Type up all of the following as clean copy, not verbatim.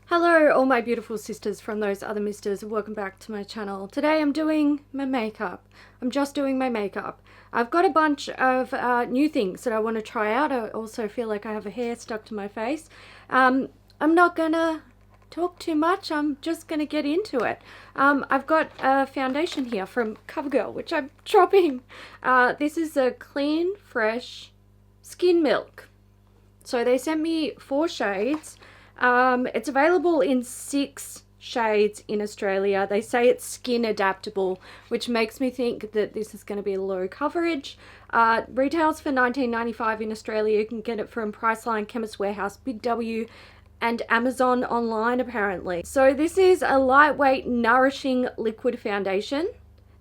Hello all my beautiful sisters from those other misters, welcome back to my channel. Today I'm doing my makeup. I'm just doing my makeup. I've got a bunch of new things that I want to try out. I also feel like I have a hair stuck to my face. I'm not gonna talk too much, I'm just gonna get into it. I've got a foundation here from Covergirl, which I'm dropping. This is a Clean Fresh Skin Milk. So they sent me 4 shades. It's available in 6 shades in Australia. They say it's skin adaptable, which makes me think that this is going to be low coverage. Retails for $19.95 in Australia. You can get it from Priceline, Chemist Warehouse, Big W, and Amazon online apparently. So this is a lightweight, nourishing liquid foundation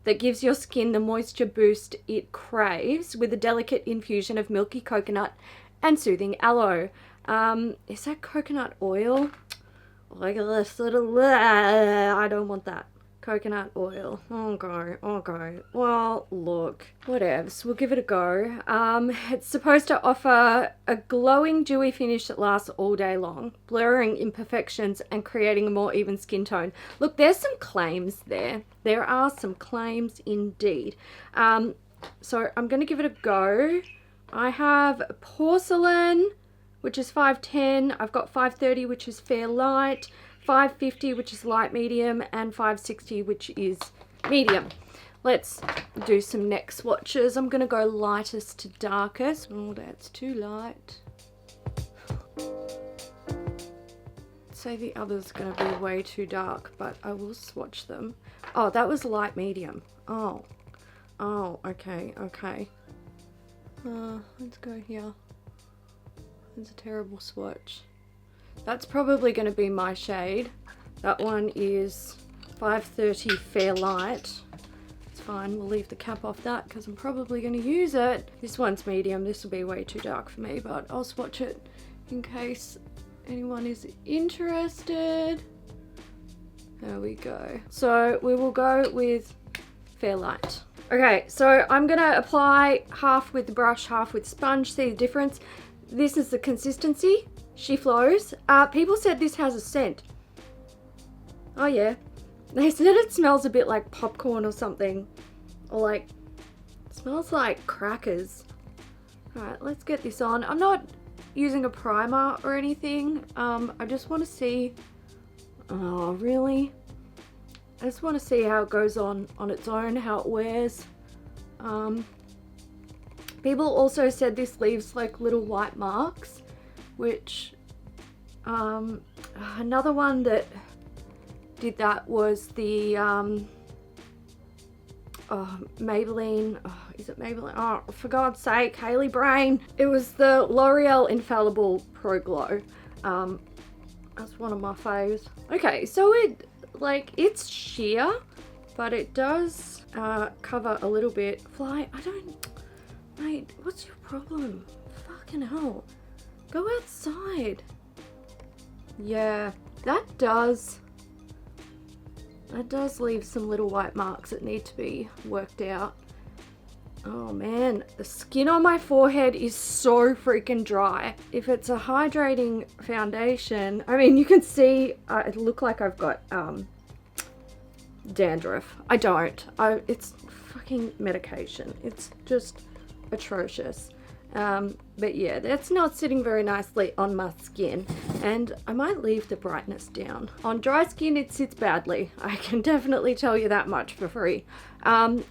that gives your skin the moisture boost it craves with a delicate infusion of milky coconut and soothing aloe. Is that coconut oil? Like a sort of, I don't want that. Coconut oil. Okay. Well, look. Whatevs. We'll give it a go. It's supposed to offer a glowing, dewy finish that lasts all day long, blurring imperfections and creating a more even skin tone. Look, there's some claims there. There are some claims indeed. So I'm going to give it a go. I have porcelain, which is 510. I've got 530, which is fair light, 550, which is light medium, and 560, which is medium. Let's do some neck swatches. I'm going to go lightest to darkest. Oh, that's too light. I'd say the other's going to be way too dark, but I will swatch them. Oh, that was light medium. Oh, okay. Let's go here. It's a terrible swatch. That's probably going to be my shade. That one is 530 fair light. It's fine, we'll leave the cap off that because I'm probably going to use it. This one's medium. This will be way too dark for me, but I'll swatch it in case anyone is interested. There we go. So we will go with fair light. Okay, so I'm going to apply half with the brush, half with sponge. See the difference? This is the consistency. She flows. People said this has a scent. Oh yeah. They said it smells a bit like popcorn or something. Or like, it smells like crackers. Alright, let's get this on. I'm not using a primer or anything. I just want to see. Oh, really? I just want to see how it goes on its own, how it wears. People also said this leaves like little white marks, which another one that did that was the Maybelline. Oh, is it Maybelline? Oh, for God's sake, Hailey brain. It was the L'Oreal Infallible Pro Glow. That's one of my faves. Okay, so it's sheer, but it does cover a little bit. Mate, what's your problem? Fucking hell. Go outside. Yeah, that does leave some little white marks that need to be worked out. Oh man, the skin on my forehead is so freaking dry. If it's a hydrating foundation, I mean, you can see it look like I've got dandruff. I don't. It's fucking medication. It's just atrocious. But yeah, that's not sitting very nicely on my skin, and I might leave the brightness down. On dry skin it sits badly, I can definitely tell you that much for free. And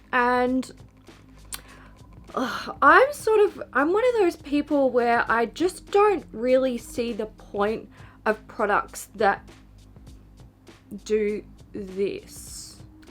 I'm one of those people where I just don't really see the point of products that do this.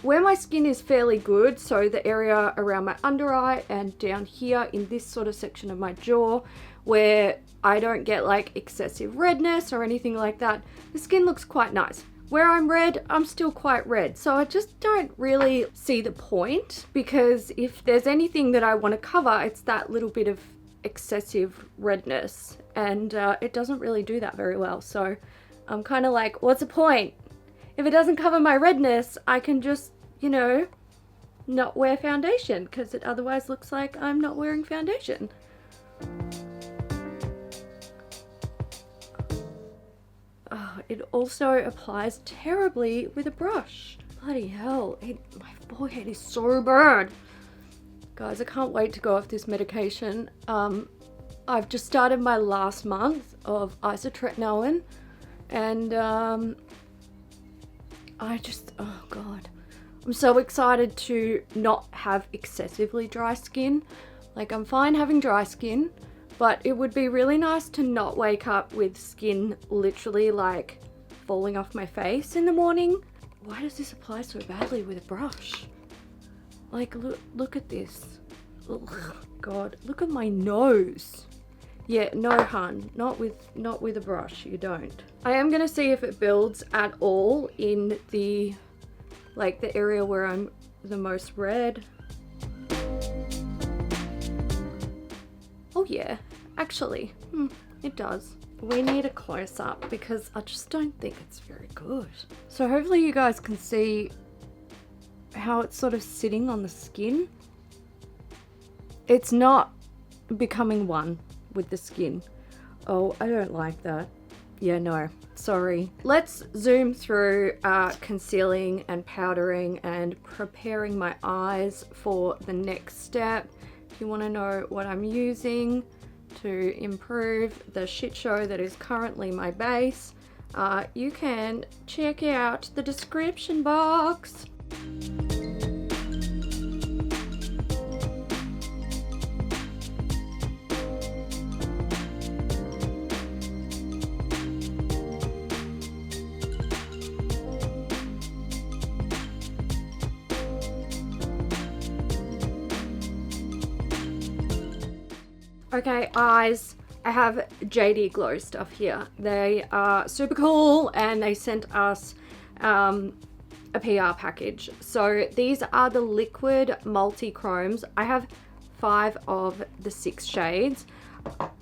Where my skin is fairly good, so the area around my under eye and down here in this sort of section of my jaw, where I don't get like excessive redness or anything like that, the skin looks quite nice. Where I'm red, I'm still quite red. So I just don't really see the point, because if there's anything that I want to cover, it's that little bit of excessive redness, and it doesn't really do that very well. So I'm kind of like, what's the point? If it doesn't cover my redness, I can just, you know, not wear foundation, because it otherwise looks like I'm not wearing foundation. it also applies terribly with a brush. Bloody hell, my forehead is so bad. Guys, I can't wait to go off this medication. I've just started my last month of isotretinoin, and oh god. I'm so excited to not have excessively dry skin. Like, I'm fine having dry skin, but it would be really nice to not wake up with skin literally like falling off my face in the morning. Why does this apply so badly with a brush? Like, look at this. Ugh, god, look at my nose. Yeah, no hun, not with a brush, you don't. I am gonna see if it builds at all in the area where I'm the most red. Oh yeah, actually, it does. We need a close-up because I just don't think it's very good. So hopefully you guys can see how it's sort of sitting on the skin. It's not becoming one with the skin. Oh, I don't like that. Yeah, no, sorry. Let's zoom through concealing and powdering and preparing my eyes for the next step. If you want to know what I'm using to improve the shit show that is currently my base, you can check out the description box. Okay, eyes. I have JD Glow stuff here. They are super cool and they sent us a PR package. So these are the liquid Multichromes. I have 5 of the 6 shades.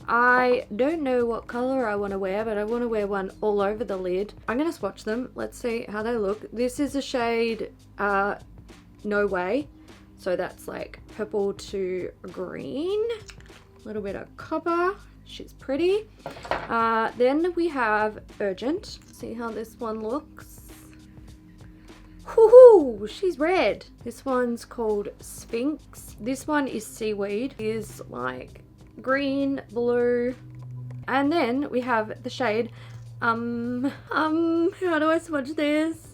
I don't know what color I want to wear, but I want to wear one all over the lid. I'm going to swatch them. Let's see how they look. This is a shade No Way. So that's like purple to green. A little bit of copper. She's pretty. Then we have Urgent. See how this one looks. Woohoo! She's red. This one's called Sphinx. This one is Seaweed. It is like green, blue. And then we have the shade how do I swatch this?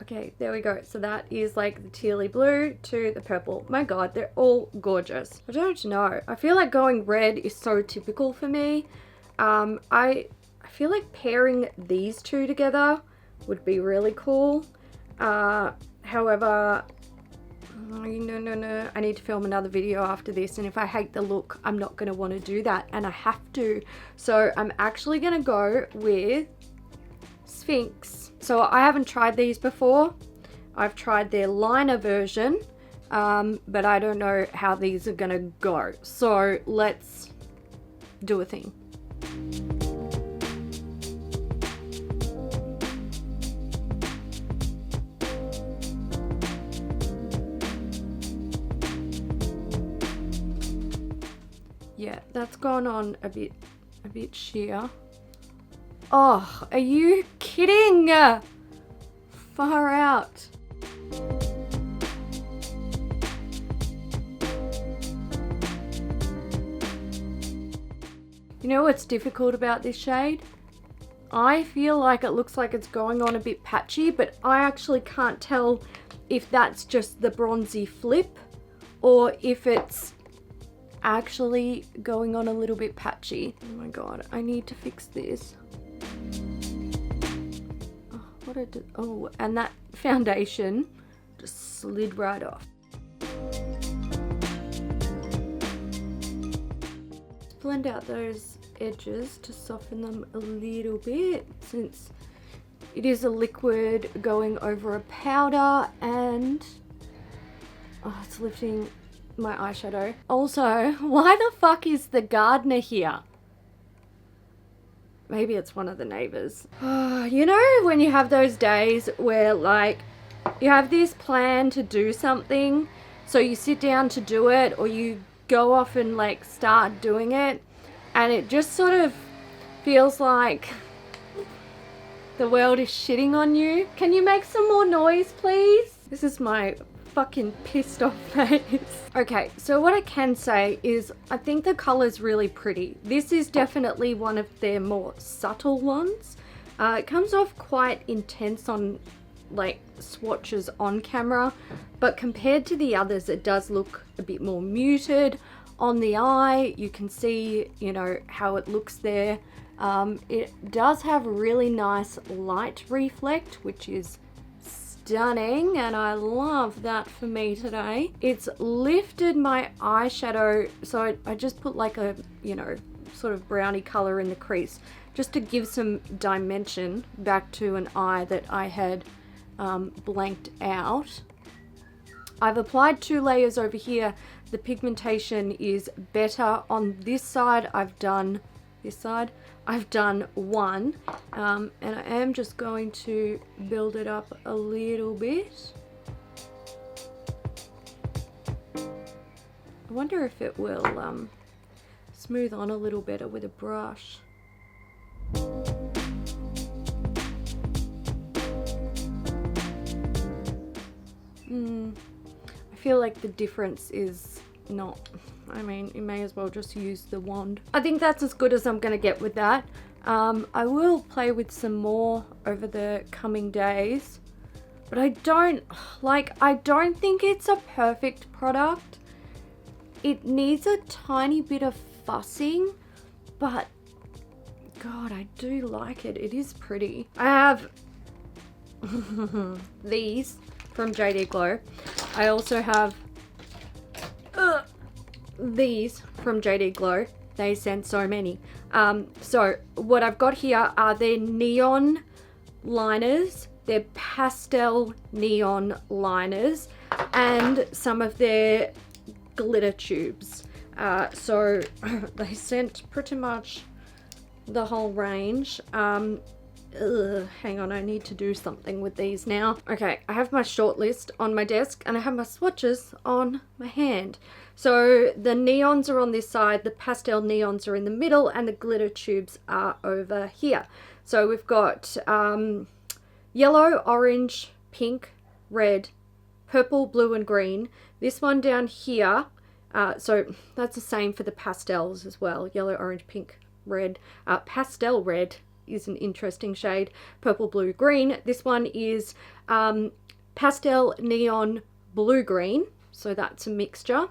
Okay, there we go. So that is like the tealy blue to the purple. My god, they're all gorgeous. I don't know. I feel like going red is so typical for me. I feel like pairing these two together would be really cool. However, no. I need to film another video after this, and if I hate the look, I'm not going to want to do that, and I have to. So I'm actually going to go with Sphinx. So I haven't tried these before. I've tried their liner version, but I don't know how these are gonna go. So let's do a thing. Yeah, that's gone on a bit sheer. Oh, are you kidding? Far out. You know what's difficult about this shade? I feel like it looks like it's going on a bit patchy, but I actually can't tell if that's just the bronzy flip or if it's actually going on a little bit patchy. Oh my god, I need to fix this. Oh, what I did? Oh, and that foundation just slid right off. Blend out those edges to soften them a little bit, since it is a liquid going over a powder, and oh, it's lifting my eyeshadow. Also, why the fuck is the gardener here? Maybe it's one of the neighbors. You know when you have those days where like you have this plan to do something, so you sit down to do it, or you go off and like start doing it, and it just sort of feels like The world is shitting on you. Can you make some more noise, please? This is my fucking pissed off face. Okay, so what I can say is I think the color's really pretty. This is definitely one of their more subtle ones. It comes off quite intense on like swatches on camera, but compared to the others it does look a bit more muted. On the eye you can see, you know, how it looks there. It does have really nice light reflect, which is stunning, and I love that for me today. It's lifted my eyeshadow, so I just put like a, you know, sort of brownie color in the crease just to give some dimension back to an eye that I had blanked out. I've applied 2 layers over here. The pigmentation is better on this side. I've done this side. I've done 1, and I am just going to build it up a little bit. I wonder if it will smooth on a little better with a brush. I feel like the difference is not, I mean, you may as well just use the wand. I think that's as good as I'm gonna get with that. I will play with some more over the coming days, but I don't think it's a perfect product. It needs a tiny bit of fussing, but God, I do like it. It is pretty. I have these from JD Glow. I also have these from JD Glow. They sent so many. So what I've got here are their neon liners, their pastel neon liners, and some of their glitter tubes. So they sent pretty much the whole range. Hang on, I need to do something with these now. Okay, I have my shortlist on my desk and I have my swatches on my hand. So the neons are on this side, the pastel neons are in the middle, and the glitter tubes are over here. So we've got yellow, orange, pink, red, purple, blue and green. This one down here, so that's the same for the pastels as well. Yellow, orange, pink, red. Pastel red is an interesting shade. Purple, blue, green. This one is pastel neon blue green, so that's a mixture.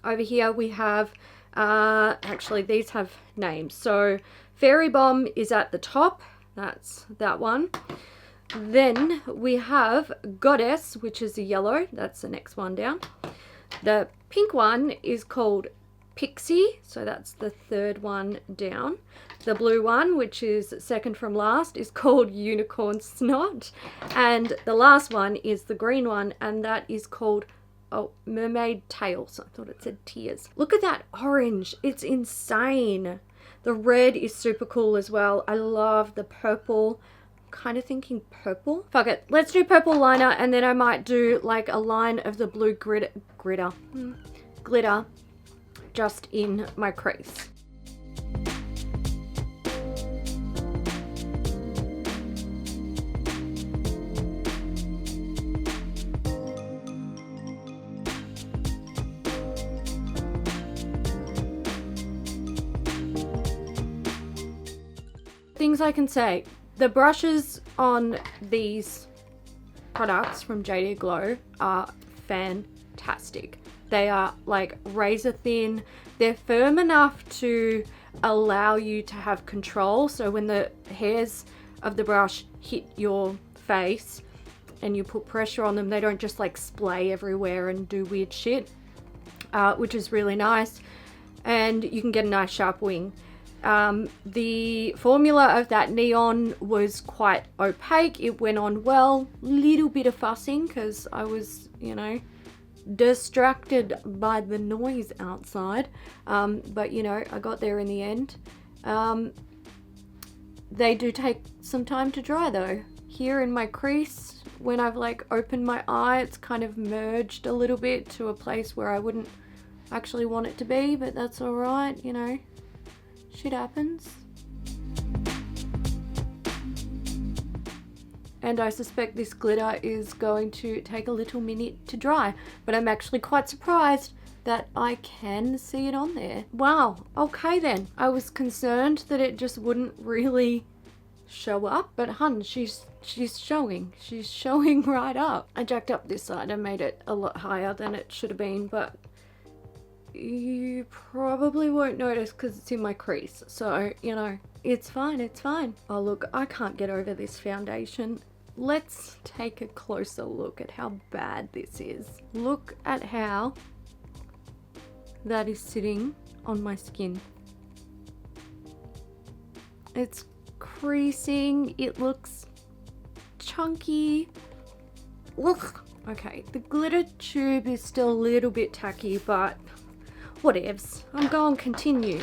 Over here we have actually these have names. So Fairy Bomb is at the top, that's that one. Then we have Goddess, which is a yellow, that's the next one down. The pink one is called Pixie, so that's the third one down. The blue one, which is second from last, is called Unicorn Snot. And the last one is the green one, and that is called Mermaid Tails. I thought it said tears. Look at that orange. It's insane. The red is super cool as well. I love the purple. I'm kind of thinking purple. Fuck it. Let's do purple liner, and then I might do like a line of the blue glitter just in my crease. Things I can say. The brushes on these products from JD Glow are fantastic. They are like razor thin. They're firm enough to allow you to have control. So when the hairs of the brush hit your face and you put pressure on them, they don't just like splay everywhere and do weird shit, which is really nice. And you can get a nice sharp wing. The formula of that neon was quite opaque. It went on well. Little bit of fussing because I was, you know, distracted by the noise outside, but you know, I got there in the end. They do take some time to dry though. Here in my crease, when I've like opened my eye, it's kind of merged a little bit to a place where I wouldn't actually want it to be, but that's all right, you know, shit happens. and I suspect this glitter is going to take a little minute to dry, but I'm actually quite surprised that I can see it on there. Wow, okay then. I was concerned that it just wouldn't really show up, but hun, she's showing right up. I jacked up this side and made it a lot higher than it should have been, but you probably won't notice because it's in my crease, so you know, it's fine, it's fine. Oh look, I can't get over this foundation. Let's take a closer look at how bad this is. Look at how that is sitting on my skin. It's creasing, it looks chunky. Look. Okay, the glitter tube is still a little bit tacky, but whatevs. I'm going to continue.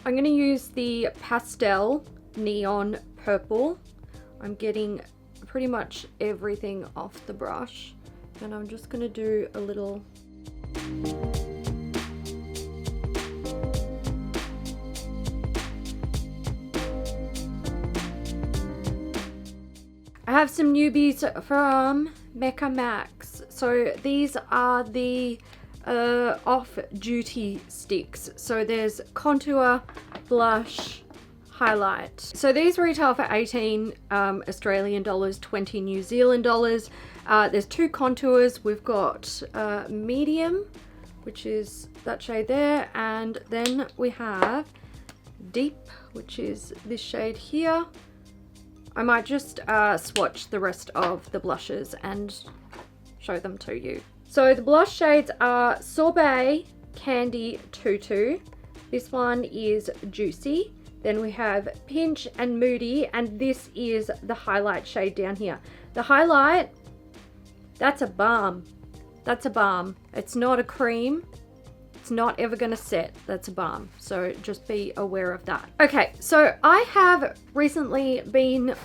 I'm going to use the Pastel Neon Purple. I'm getting pretty much everything off the brush, and I'm just going to do a little. I have some newbies from Mecca Max. So these are the off-duty sticks. So there's contour, blush, highlight. So these retail for 18 Australian dollars, 20 New Zealand dollars. There's two contours. We've got medium, which is that shade there, and then we have deep, which is this shade here. I might just swatch the rest of the blushes and show them to you. So the blush shades are Sorbet, Candy, Tutu. This one is Juicy. Then we have Pinch and Moody, and this is the highlight shade down here. The highlight, that's a balm. That's a balm. It's not a cream. It's not ever gonna set. That's a balm. So just be aware of that. Okay, so I have recently been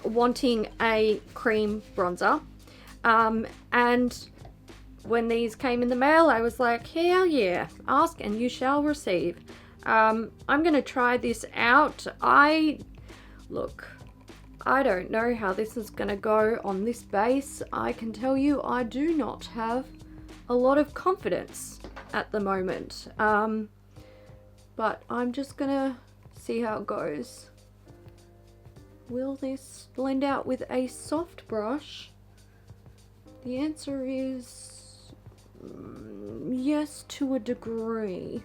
wanting a cream bronzer. And when these came in the mail, I was like, hell yeah, ask and you shall receive. I'm gonna try this out. Look, I don't know how this is gonna go on this base. I can tell you I do not have a lot of confidence at the moment. But I'm just gonna see how it goes. Will this blend out with a soft brush? The answer is yes, to a degree.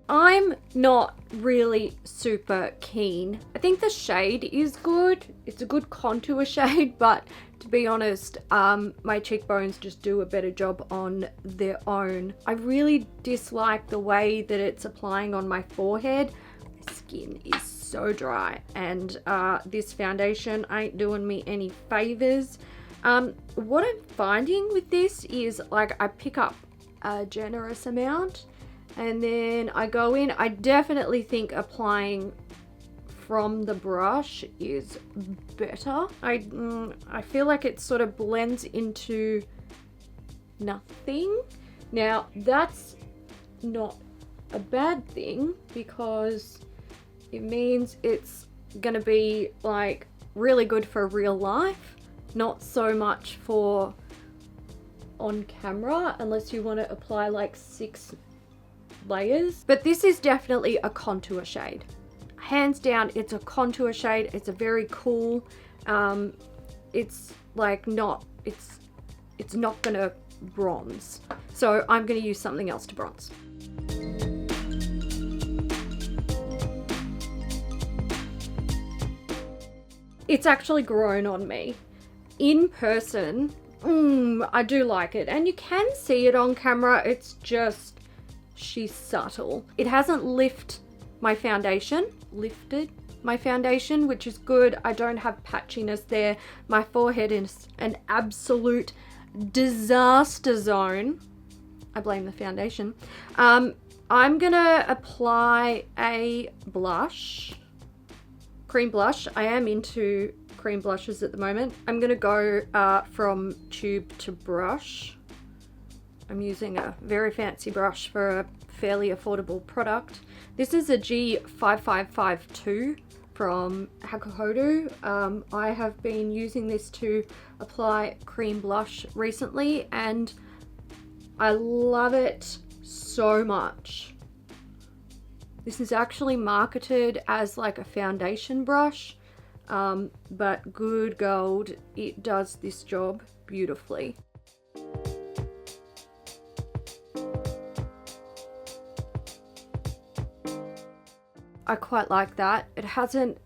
I'm not really super keen. I think the shade is good. It's a good contour shade, but to be honest, my cheekbones just do a better job on their own. I really dislike the way that it's applying on my forehead. My skin is so dry, and this foundation ain't doing me any favors. What I'm finding with this is, like, I pick up a generous amount and then I go in. I definitely think applying from the brush is better. I feel like it sort of blends into nothing. Now that's not a bad thing, because it means it's gonna be like really good for real life, not so much for on camera, unless you want to apply like 6 layers. But this is definitely a contour shade, hands down. It's a contour shade. It's a very cool, it's like not, it's not gonna bronze, so I'm gonna use something else to bronze. It's actually grown on me. In person, I do like it, and you can see it on camera. It's just she's subtle. It hasn't lifted my foundation, which is good. I don't have patchiness there. My forehead is an absolute disaster zone. I blame the foundation. I'm gonna apply a blush, cream blush. I am into cream blushes at the moment. I'm gonna go from tube to brush. I'm using a very fancy brush for a fairly affordable product. This is a G5552 from Hakuhodo. I have been using this to apply cream blush recently and I love it so much. This is actually marketed as like a foundation brush, but good gold, it does this job beautifully. I quite like that. It hasn't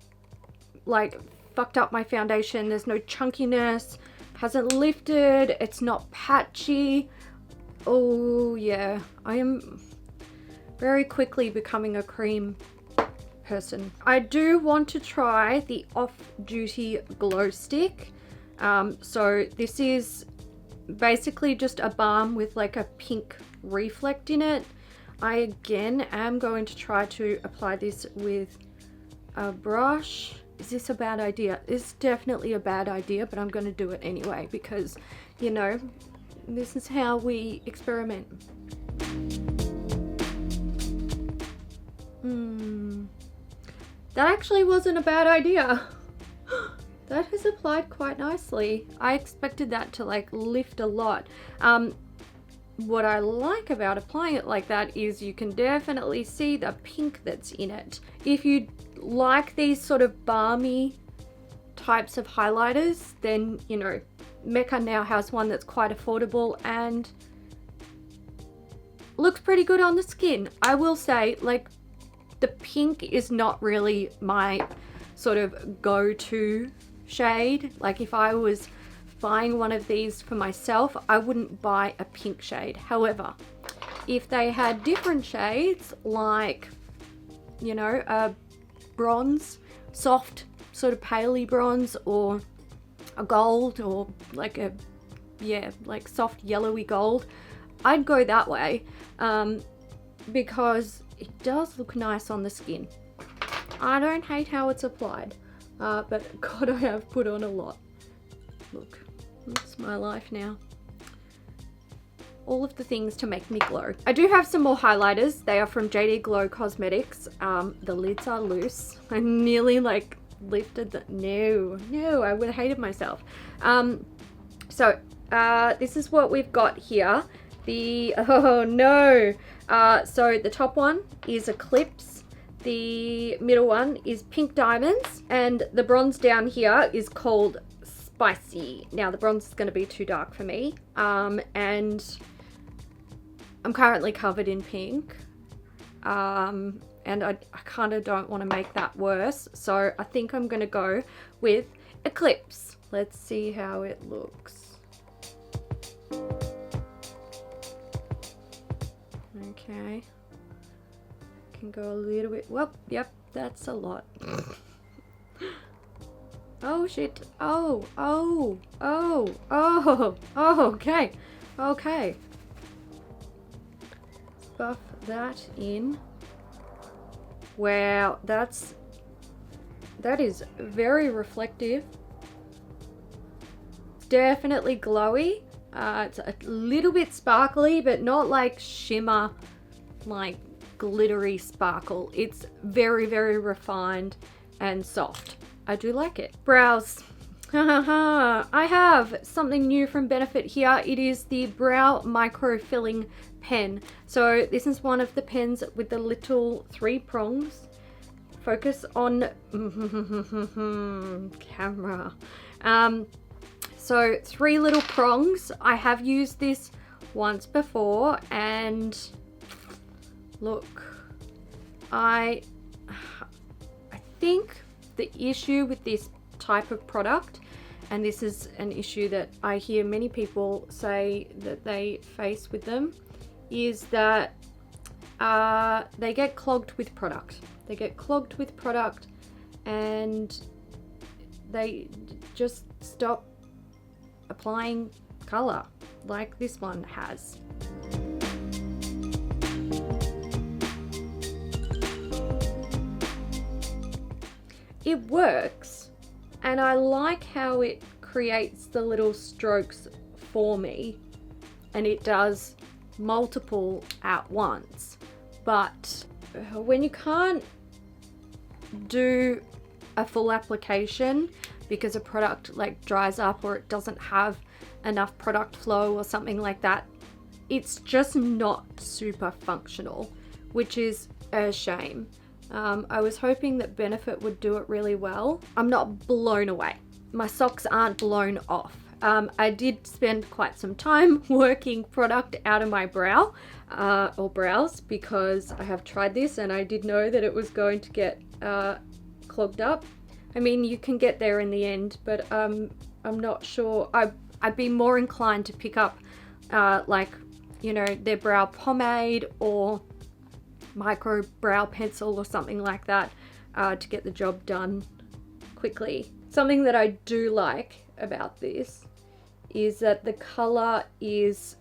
like fucked up my foundation. There's no chunkiness, hasn't lifted, it's not patchy. Oh yeah, I am very quickly becoming a cream person. I do want to try the off-duty glow stick. So this is basically just a balm with like a pink reflect in it. I again am going to try to apply this with a brush. Is this a bad idea? It's definitely a bad idea, but I'm going to do it anyway because, you know, this is how we experiment. That actually wasn't a bad idea. That has applied quite nicely. I expected that to like lift a lot. What I like about applying it like that is you can definitely see the pink that's in it. If you like these sort of balmy types of highlighters, then, you know, Mecca now has one that's quite affordable and looks pretty good on the skin. I will say, like, the pink is not really my sort of go-to shade. Like, if I was buying one of these for myself, I wouldn't buy a pink shade. However, if they had different shades, like, you know, a bronze, soft sort of paley bronze, or a gold, or like a, yeah, like soft yellowy gold, I'd go that way, because it does look nice on the skin. I don't hate how it's applied, but God, I have put on a lot. Look, it's my life now. All of the things to make me glow. I do have some more highlighters. They are from JD Glow Cosmetics. The lids are loose. I nearly like lifted the, no, I would have hated myself. This is what we've got here. Oh no. So the top one is Eclipse. The middle one is Pink Diamonds. And the bronze down here is called Spicy. Now the bronze is going to be too dark for me. And I'm currently covered in pink. And I kind of don't want to make that worse. So I think I'm going to go with Eclipse. Let's see how it looks. Okay. Can go a little bit. Well, yep, that's a lot. Oh shit. Oh, okay. Okay. Buff that in. Wow, that is very reflective. Definitely glowy. It's a little bit sparkly, but not like shimmer, like glittery sparkle. It's very, very refined and soft. I do like it. Brows. I have something new from Benefit here. It is the Brow Microfilling pen. So this is one of the pens with the little 3 prongs. Focus on camera. So 3 little prongs. I have used this once before and look, I think the issue with this type of product, and this is an issue that I hear many people say that they face with them, is that they get clogged with product. They get clogged with product and they just stop applying color like this one has. It works, and I like how it creates the little strokes for me, and it does multiple at once. But when you can't do a full application because a product like dries up or it doesn't have enough product flow or something like that, it's just not super functional, which is a shame. I was hoping that Benefit would do it really well. I'm not blown away. My socks aren't blown off. I did spend quite some time working product out of my brow or brows, because I have tried this and I did know that it was going to get clogged up. I mean, you can get there in the end, but I'm not sure. I'd be more inclined to pick up like, you know, their brow pomade or micro brow pencil or something like that to get the job done quickly. Something that I do like about this is that the color is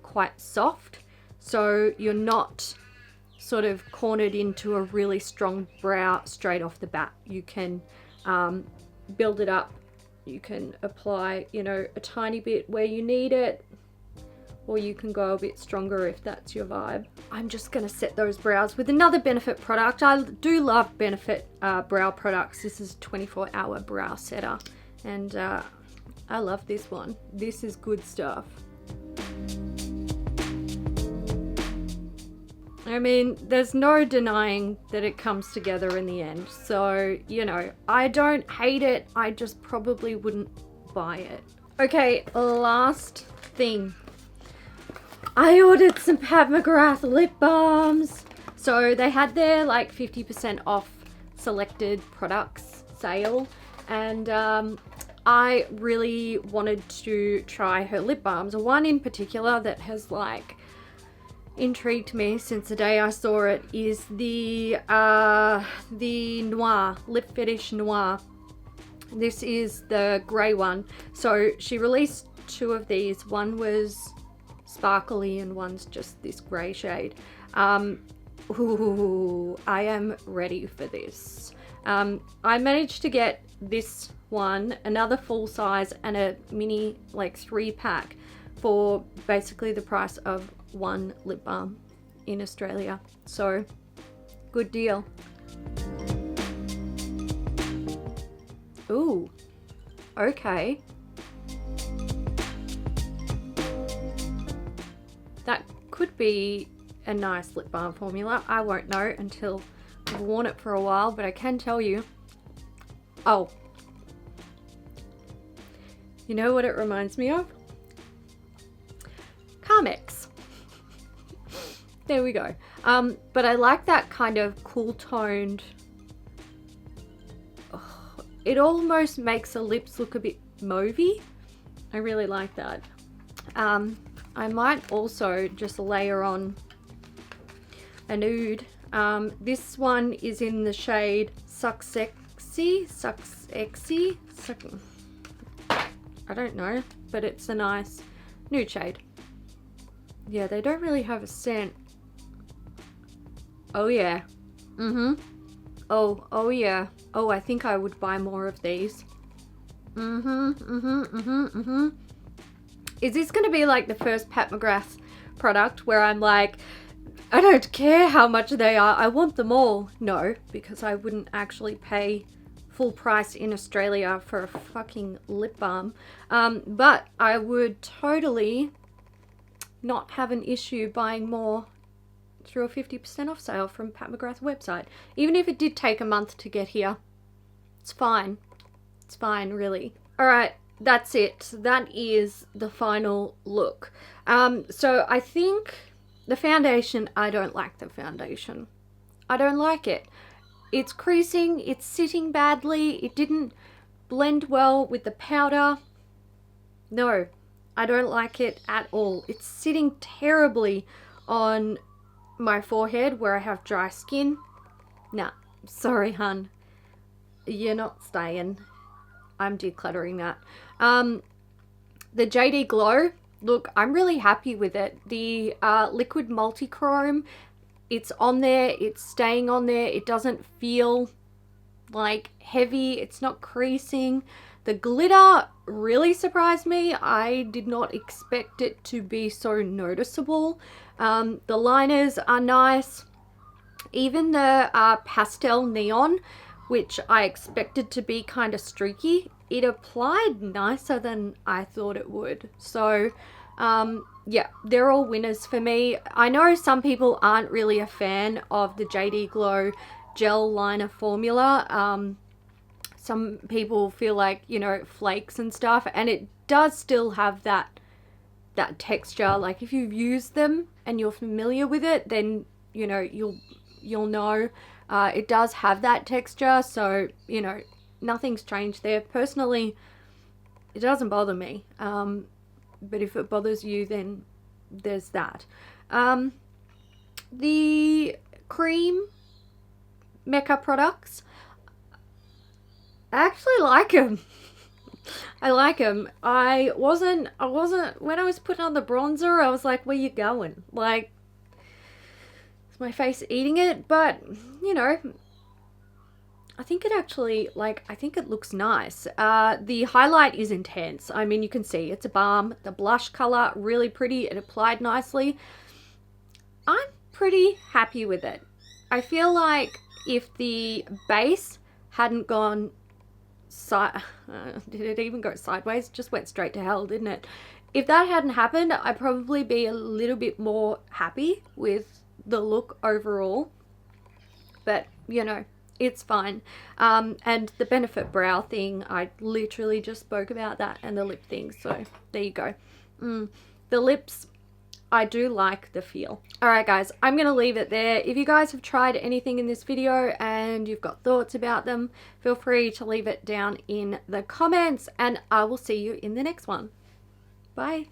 quite soft, so you're not sort of cornered into a really strong brow straight off the bat. You can build it up. You can apply, you know, a tiny bit where you need it, or you can go a bit stronger if that's your vibe. I'm just gonna set those brows with another Benefit product. I do love Benefit brow products. This is a 24-hour brow setter, and I love this one. This is good stuff. I mean, there's no denying that it comes together in the end. So, you know, I don't hate it. I just probably wouldn't buy it. Okay, last thing. I ordered some Pat McGrath lip balms. So they had their like 50% off selected products sale, and I really wanted to try her lip balms. One in particular that has like intrigued me since the day I saw it is the Noir, Lip Fetish Noir. This is the grey one. So she released two of these. One was sparkly and one's just this grey shade. Ooh, I am ready for this. I managed to get this one, another full size, and a mini like 3-pack for basically the price of one lip balm in Australia. So good deal. Ooh, okay. That could be a nice lip balm formula. I won't know until I've worn it for a while, but I can tell you. Oh, you know what it reminds me of? Carmex. There we go. But I like that kind of cool toned. Oh, it almost makes the lips look a bit mauvey. I really like that. I might also just layer on a nude. This one is in the shade Succexy. I don't know, but it's a nice nude shade. Yeah, they don't really have a scent. Oh yeah. Oh yeah. Oh, I think I would buy more of these. Is this going to be like the first Pat McGrath product where I'm like, I don't care how much they are, I want them all? No, because I wouldn't actually pay full price in Australia for a fucking lip balm. But I would totally not have an issue buying more through a 50% off sale from Pat McGrath's website. Even if it did take a month to get here, it's fine. It's fine, really. All right. That's it. That is the final look. So I think the foundation, I don't like the foundation. I don't like it. It's creasing, it's sitting badly, it didn't blend well with the powder. No, I don't like it at all. It's sitting terribly on my forehead where I have dry skin. Nah, sorry hun, you're not staying. I'm decluttering that. The JD Glow, look, I'm really happy with it. The liquid multichrome, it's on there, it's staying on there. It doesn't feel like heavy, it's not creasing. The glitter really surprised me. I did not expect it to be so noticeable. The liners are nice. Even the pastel neon, which I expected to be kind of streaky, it applied nicer than I thought it would. So yeah, they're all winners for me. I know some people aren't really a fan of the JD Glow gel liner formula. Some people feel like, you know, flakes and stuff, and it does still have that texture. Like if you've used them and you're familiar with it, then you know you'll know it does have that texture. So you know, nothing's changed there. Personally, it doesn't bother me, but if it bothers you, then there's that. The cream Mecca products, I actually like them. I like them. I wasn't, when I was putting on the bronzer, I was like, where you going? Like, is my face eating it? But, you know, I think it actually, like, I think it looks nice. The highlight is intense. I mean, you can see it's a balm. The blush color, really pretty. It applied nicely. I'm pretty happy with it. I feel like if the base hadn't gone did it even go sideways? Just went straight to hell, didn't it? If that hadn't happened, I'd probably be a little bit more happy with the look overall. But, you know, it's fine. And the Benefit Brow thing, I literally just spoke about that, and the lip thing. So, there you go. The lips, I do like the feel. Alright guys, I'm going to leave it there. If you guys have tried anything in this video and you've got thoughts about them, feel free to leave it down in the comments, and I will see you in the next one. Bye.